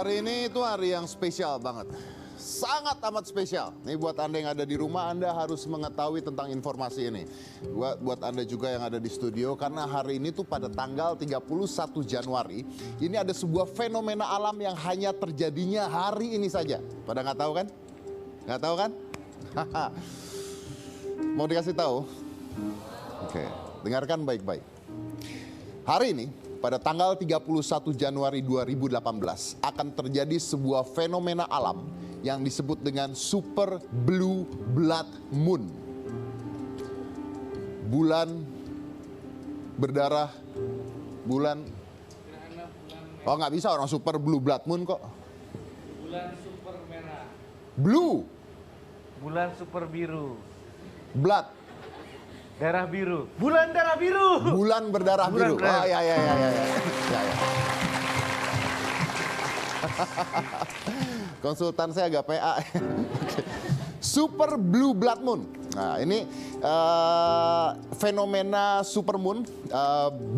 Hari ini itu hari yang spesial banget. Sangat amat spesial. Nih buat Anda yang ada di rumah, Anda harus mengetahui tentang informasi ini. Buat Anda juga yang ada di studio, karena hari ini tuh pada tanggal 31 Januari, ini ada sebuah fenomena alam yang hanya terjadinya hari ini saja. Pada nggak tahu kan? Nggak tahu kan? Mau dikasih tahu? Oke, dengarkan baik-baik. Hari ini, pada tanggal 31 Januari 2018 akan terjadi sebuah fenomena alam yang disebut dengan Super Blue Blood Moon. Bulan berdarah, bulan... Oh nggak bisa orang Super Blue Blood Moon kok. Bulan super merah. Blue. Bulan super biru. Blood. Darah biru. Bulan darah biru. Bulan berdarah biru. Berdarah. Oh ya. Konsultan saya agak PA. Super Blue Blood Moon. Nah ini fenomena supermoon,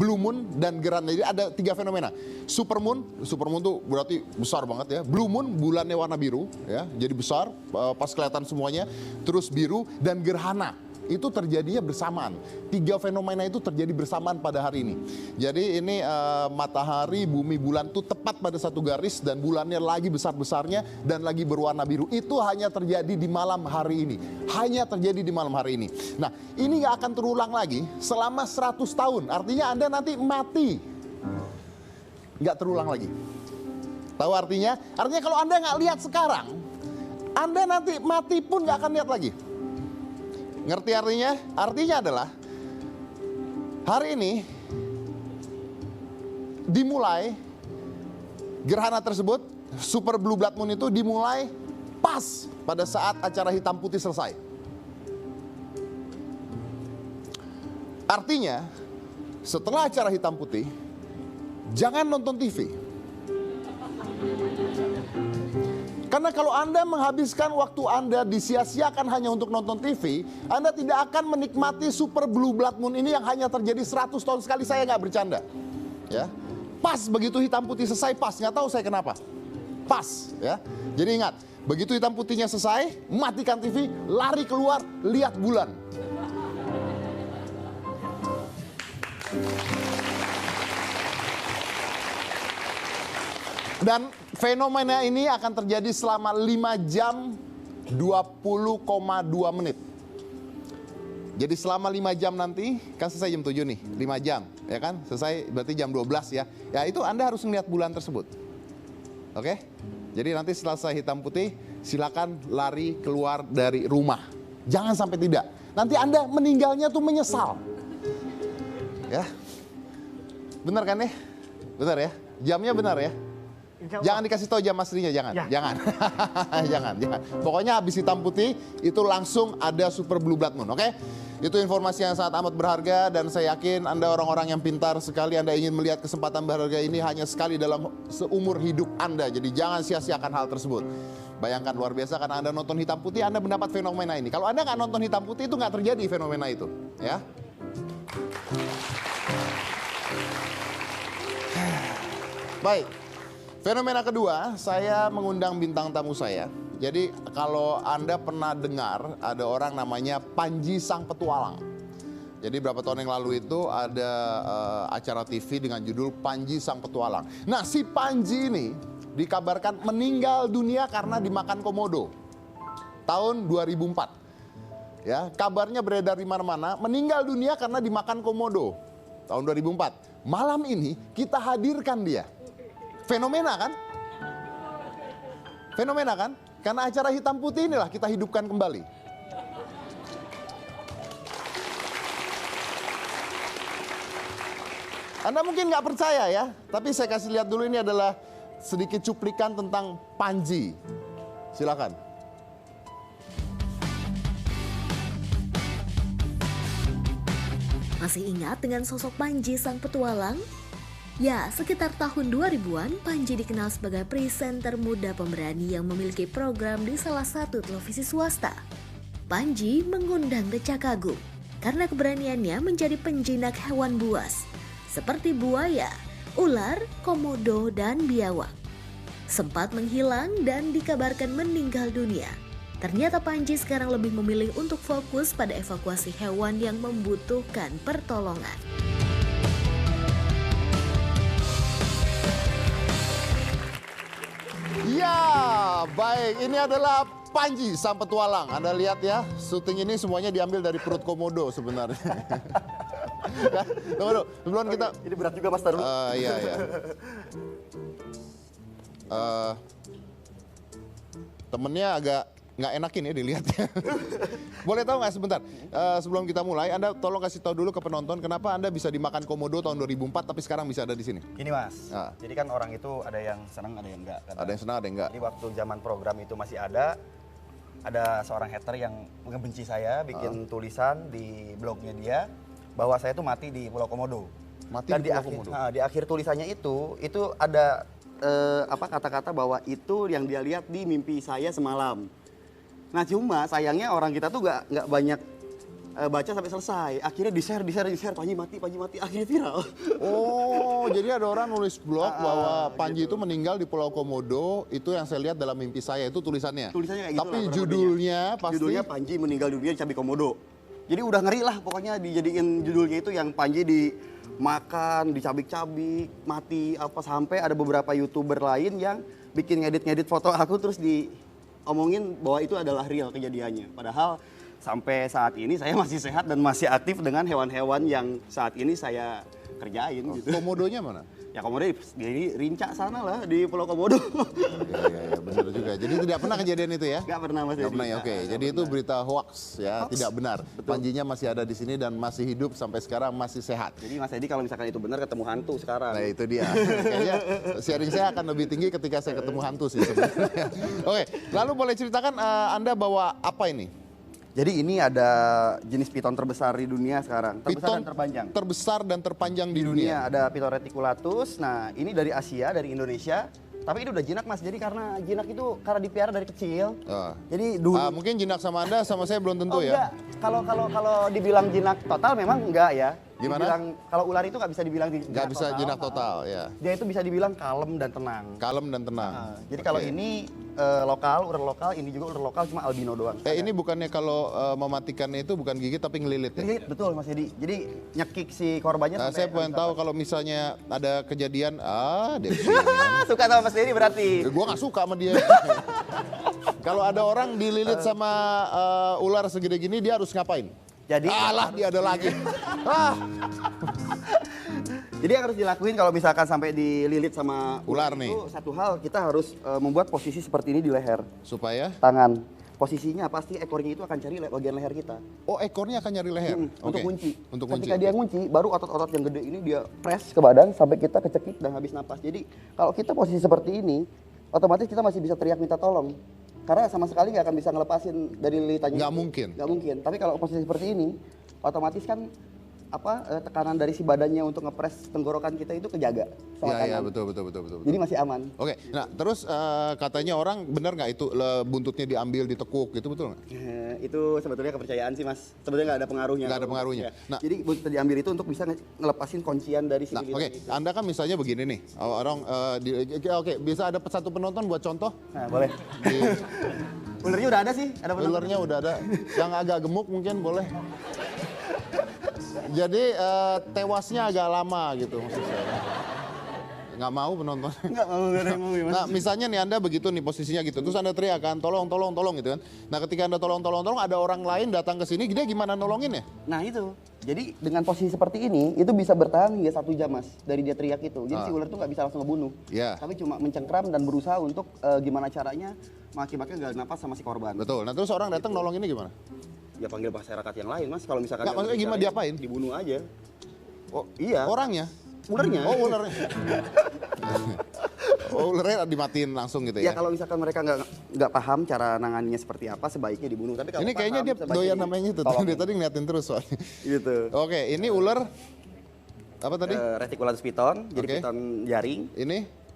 blue moon dan gerhana. Jadi ada 3 fenomena. Supermoon tuh berarti besar banget ya. Blue moon bulannya warna biru ya, jadi besar pas kelihatan semuanya. Terus biru dan gerhana. Itu terjadinya bersamaan. 3 fenomena itu terjadi bersamaan pada hari ini. Jadi ini matahari, bumi, bulan itu tepat pada satu garis dan bulannya lagi besar-besarnya dan lagi berwarna biru. Itu hanya terjadi di malam hari ini. Hanya terjadi di malam hari ini. Nah, ini nggak akan terulang lagi selama 100 tahun. Artinya Anda nanti mati. Nggak terulang lagi. Tahu artinya? Artinya kalau Anda nggak lihat sekarang, Anda nanti mati pun nggak akan lihat lagi. Ngerti artinya? Artinya adalah hari ini dimulai gerhana tersebut, Super Blue Blood Moon itu dimulai pas pada saat acara hitam putih selesai. Artinya setelah acara hitam putih, jangan nonton TV. Karena kalau Anda menghabiskan waktu Anda disia-siakan hanya untuk nonton TV, Anda tidak akan menikmati Super Blue Blood Moon ini yang hanya terjadi 100 tahun sekali. Saya nggak bercanda. Ya, pas begitu hitam putih selesai, pas. Nggak tahu saya kenapa. Pas, ya. Jadi ingat, begitu hitam putihnya selesai, matikan TV, lari keluar, lihat bulan. Dan fenomena ini akan terjadi selama 5 jam 20,2 menit. Jadi selama 5 jam nanti, kan selesai jam 7 nih, 5 jam, ya kan? Selesai berarti jam 12 ya. Ya itu Anda harus melihat bulan tersebut. Oke? Jadi nanti selesai hitam putih, silakan lari keluar dari rumah. Jangan sampai tidak. Nanti Anda meninggalnya tuh menyesal. Ya. Benar kan ya? Benar ya? Jamnya benar ya? Jangan dikasih tahu jam aslinya, jangan. Ya. Jangan. jangan. Pokoknya habis hitam putih itu langsung ada Super Blue Blood Moon, oke? Itu informasi yang sangat amat berharga dan saya yakin Anda orang-orang yang pintar sekali. Anda ingin melihat kesempatan berharga ini hanya sekali dalam seumur hidup Anda. Jadi jangan sia-siakan hal tersebut. Bayangkan luar biasa, karena Anda nonton hitam putih, Anda mendapat fenomena ini. Kalau Anda nggak nonton hitam putih, itu nggak terjadi fenomena itu, ya. Baik. Fenomena kedua, saya mengundang bintang tamu saya. Jadi kalau Anda pernah dengar ada orang namanya Panji Sang Petualang. Jadi berapa tahun yang lalu itu ada acara TV dengan judul Panji Sang Petualang. Nah si Panji ini dikabarkan meninggal dunia karena dimakan komodo. Tahun 2004. Ya, kabarnya beredar di mana-mana, meninggal dunia karena dimakan komodo. Tahun 2004. Malam ini kita hadirkan dia. Fenomena kan? Fenomena kan? Karena acara hitam putih inilah kita hidupkan kembali. Anda mungkin nggak percaya ya, tapi saya kasih lihat dulu, ini adalah sedikit cuplikan tentang Panji. Silakan. Masih ingat dengan sosok Panji Sang Petualang? Ya, sekitar tahun 2000-an, Panji dikenal sebagai presenter muda pemberani yang memiliki program di salah satu televisi swasta. Panji mengundang decak kagum karena keberaniannya menjadi penjinak hewan buas, seperti buaya, ular, komodo, dan biawak. sempat menghilang dan dikabarkan meninggal dunia. Ternyata Panji sekarang lebih memilih untuk fokus pada evakuasi hewan yang membutuhkan pertolongan. Ya, baik. Ini adalah Panji sang petualang. Anda lihat ya, syuting ini semuanya diambil dari perut komodo sebenarnya. Ya, tunggu dulu. Sebelum kita... Ini berat juga Mas, taruh. Iya, iya. Temennya agak nggak enakin ya dilihatnya. Boleh tahu nggak sebentar, sebelum kita mulai, Anda tolong kasih tahu dulu ke penonton kenapa Anda bisa dimakan komodo tahun 2004 tapi sekarang bisa ada di sini? Gini Mas, Ah. jadi kan orang itu ada yang senang, ada yang enggak. Ada yang senang, ada yang enggak. Jadi waktu zaman program itu masih ada seorang hater yang ngebenci saya, bikin tulisan di blognya dia bahwa saya tuh mati di Pulau Komodo. Mati Dan di Pulau akhir, Komodo? di akhir tulisannya itu ada kata-kata bahwa itu yang dia lihat di mimpi saya semalam. Nah cuma sayangnya orang kita tuh nggak banyak baca sampai selesai. Akhirnya di-share, Panji mati, akhirnya viral. Oh, jadi ada orang nulis blog bahwa Panji itu meninggal di Pulau Komodo, itu yang saya lihat dalam mimpi saya, itu tulisannya. Tulisannya kayak gitu Tapi lah, judulnya pasti... Judulnya Panji meninggal dunia di Cabi Komodo. Jadi udah ngeri lah pokoknya dijadiin judulnya itu yang Panji dimakan, dicabik-cabik, mati apa, sampai ada beberapa YouTuber lain yang bikin ngedit foto aku terus diomongin bahwa itu adalah real kejadiannya. Padahal sampai saat ini saya masih sehat dan masih aktif dengan hewan-hewan yang saat ini saya kerjain gitu. Komodonya mana? Ya Komodo di Rinca sana lah, di Pulau Komodo. Iya, benar juga. Jadi tidak pernah kejadian itu ya? Nggak pernah Mas. Nggak pernah ya, oke. Nggak Jadi itu pernah. berita hoax ya, Hoax. tidak benar. Betul. Panjinya masih ada di sini dan masih hidup sampai sekarang, masih sehat. Jadi Mas Edi kalau misalkan itu benar ketemu hantu sekarang. Nah itu dia. Kayaknya sharing saya akan lebih tinggi ketika saya ketemu hantu sih sebenarnya. Oke, lalu boleh ceritakan Anda bawa apa ini? Jadi ini ada jenis piton terbesar di dunia sekarang, terbesar Piton dan terpanjang. terbesar dan terpanjang di Di dunia. dunia ada Piton reticulatus. Nah, ini dari Asia, dari Indonesia. Tapi ini udah jinak Mas. Jadi karena jinak itu karena dipelihara dari kecil. Ah. Jadi dulu Mungkin jinak sama Anda sama saya belum tentu oh, ya. enggak. Kalau dibilang jinak total memang enggak ya. Gimana? Dibilang kalau ular itu nggak bisa dibilang Nggak bisa jinak total ya. Dia itu bisa dibilang kalem dan tenang. Kalem dan tenang. Nah, jadi kalau Oke. ini ular lokal, ini juga ular lokal cuma albino doang. Ini bukannya kalau mematikannya itu bukan gigit tapi ngelilit ya? Jadi, betul Mas Edi. Jadi nyekik si korbannya Nah, sampai saya pengen habis tahu nafas. kalau misalnya ada kejadian, Suka sama Mas Edi berarti. gue nggak suka sama dia. Kalau ada orang dililit sama ular segede gini, dia harus ngapain? Jadi Alah, dia ada lagi. Ah, Jadi yang harus dilakuin kalau misalkan sampai dililit sama Ular nih. itu satu hal, kita harus membuat posisi seperti ini di leher, supaya tangan. Posisinya pasti ekornya itu akan cari bagian leher kita. ekornya akan nyari leher. Untuk Oke. kunci. Untuk kunci. Ketika dia ngunci, baru otot-otot yang gede ini dia press ke badan sampai kita kecekik dan habis napas. Jadi kalau kita posisi seperti ini, otomatis kita masih bisa teriak minta tolong. Karena sama sekali nggak akan bisa ngelepasin dari lilitannya. Nggak mungkin. Nggak mungkin. Tapi kalau posisi seperti ini, otomatis kan tekanan dari si badannya untuk ngepres tenggorokan kita itu kejaga sama Iya, iya, tangan. betul. Jadi masih aman. Oke, nah terus katanya orang benar nggak itu buntutnya diambil, ditekuk gitu, betul nggak? Itu sebetulnya kepercayaan sih Mas. Sebetulnya nggak ada pengaruhnya. Nggak ada pengaruhnya. Ya. Nah. Jadi buntut diambil itu untuk bisa ngelepasin kuncian dari si Nah, lilitan oke, itu. Anda kan misalnya begini nih, orang oke, bisa ada satu penonton buat contoh. Nah, boleh. Di Ulernya udah ada sih, ada penonton. ulernya udah ada, yang agak gemuk mungkin boleh. Jadi tewasnya agak lama gitu maksud saya. Nggak mau penonton. Nggak mau, nggak ada yang mau ya, Mas. Nah misalnya nih Anda begitu nih posisinya gitu, terus Anda teriak kan, tolong gitu kan. Nah ketika Anda tolong, ada orang lain datang ke sini, dia gimana nolongin ya? Nah itu, jadi dengan posisi seperti ini, itu bisa bertahan hingga 1 jam Mas, dari dia teriak itu. Jadi si ular itu nggak bisa langsung ngebunuh. Iya. Tapi cuma mencengkram dan berusaha untuk gimana caranya mengakibatkan gagal napas sama si korban. Betul, nah terus orang datang nolonginnya gimana? Ya panggil masyarakat yang lain Mas, kalau misalkan Nggak, maksudnya gimana, caranya, diapain? Dibunuh aja. Oh, Iya. orangnya? Ulernya. Oh ulernya. Oh ulernya dimatiin langsung gitu Ya ya? kalau misalkan mereka nggak paham cara nangannya seperti apa, sebaiknya dibunuh. Tapi kalau Ini kayaknya paham, dia sebaiknya doyan namanya itu, ditolongin. dia tadi ngeliatin terus soalnya. Gitu. Oke, ini ular, apa tadi? Reticulatus piton, jadi Oke. piton jaring.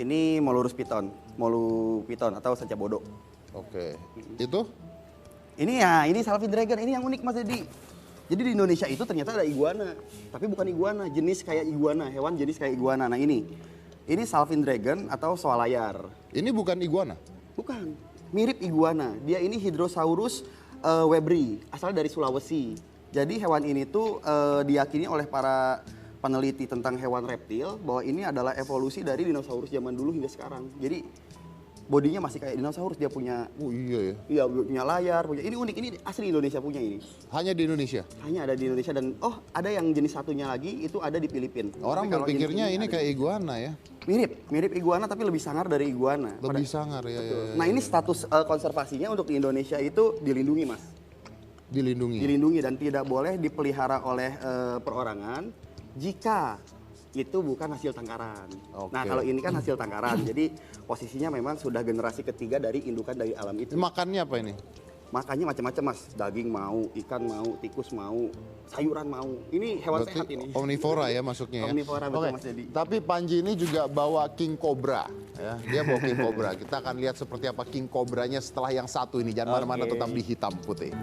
Ini Molurus piton, Molu piton atau sanca bodo. Oke, itu? Ini Salvin dragon, ini yang unik Mas Edi. Jadi di Indonesia itu ternyata ada iguana, tapi bukan iguana, jenis kayak iguana, hewan jenis kayak iguana. Nah ini Ini Salvin Dragon atau soalayar. Ini bukan iguana. Bukan, mirip iguana. Dia ini Hydrosaurus webri, asalnya dari Sulawesi. Jadi hewan ini tuh diyakini oleh para peneliti tentang hewan reptil bahwa ini adalah evolusi dari dinosaurus zaman dulu hingga sekarang. Jadi bodinya masih kayak dinosaurus, dia punya Oh iya ya. iya punya layar, punya ini unik, ini asli Indonesia punya ini. Hanya di Indonesia. Hanya ada di Indonesia dan ada yang jenis satunya lagi itu ada di Filipina. Orang Tapi kalau berpikirnya jenis ini ada kayak iguana ya. mirip iguana tapi lebih sangar dari iguana. Lebih sangar ya. Nah, ini status konservasinya untuk di Indonesia itu dilindungi, Mas. Dilindungi. Dilindungi dan tidak boleh dipelihara oleh perorangan jika itu bukan hasil tangkaran. Oke. Nah, kalau ini kan hasil tangkaran. Jadi posisinya memang sudah generasi ketiga dari indukan dari alam itu. Makannya apa ini? Makannya macam-macam, Mas. Daging mau, ikan mau, tikus mau, sayuran mau. Ini hewan Berarti sehat ini. omnivora ya masuknya ya. Omnivora, betul, Oke, Mas Dedi. tapi Panji ini juga bawa king cobra ya. Dia bawa king cobra. Kita akan lihat seperti apa king cobranya setelah yang satu ini. Jangan mana-mana, Oke. tetap di Hitam Putih.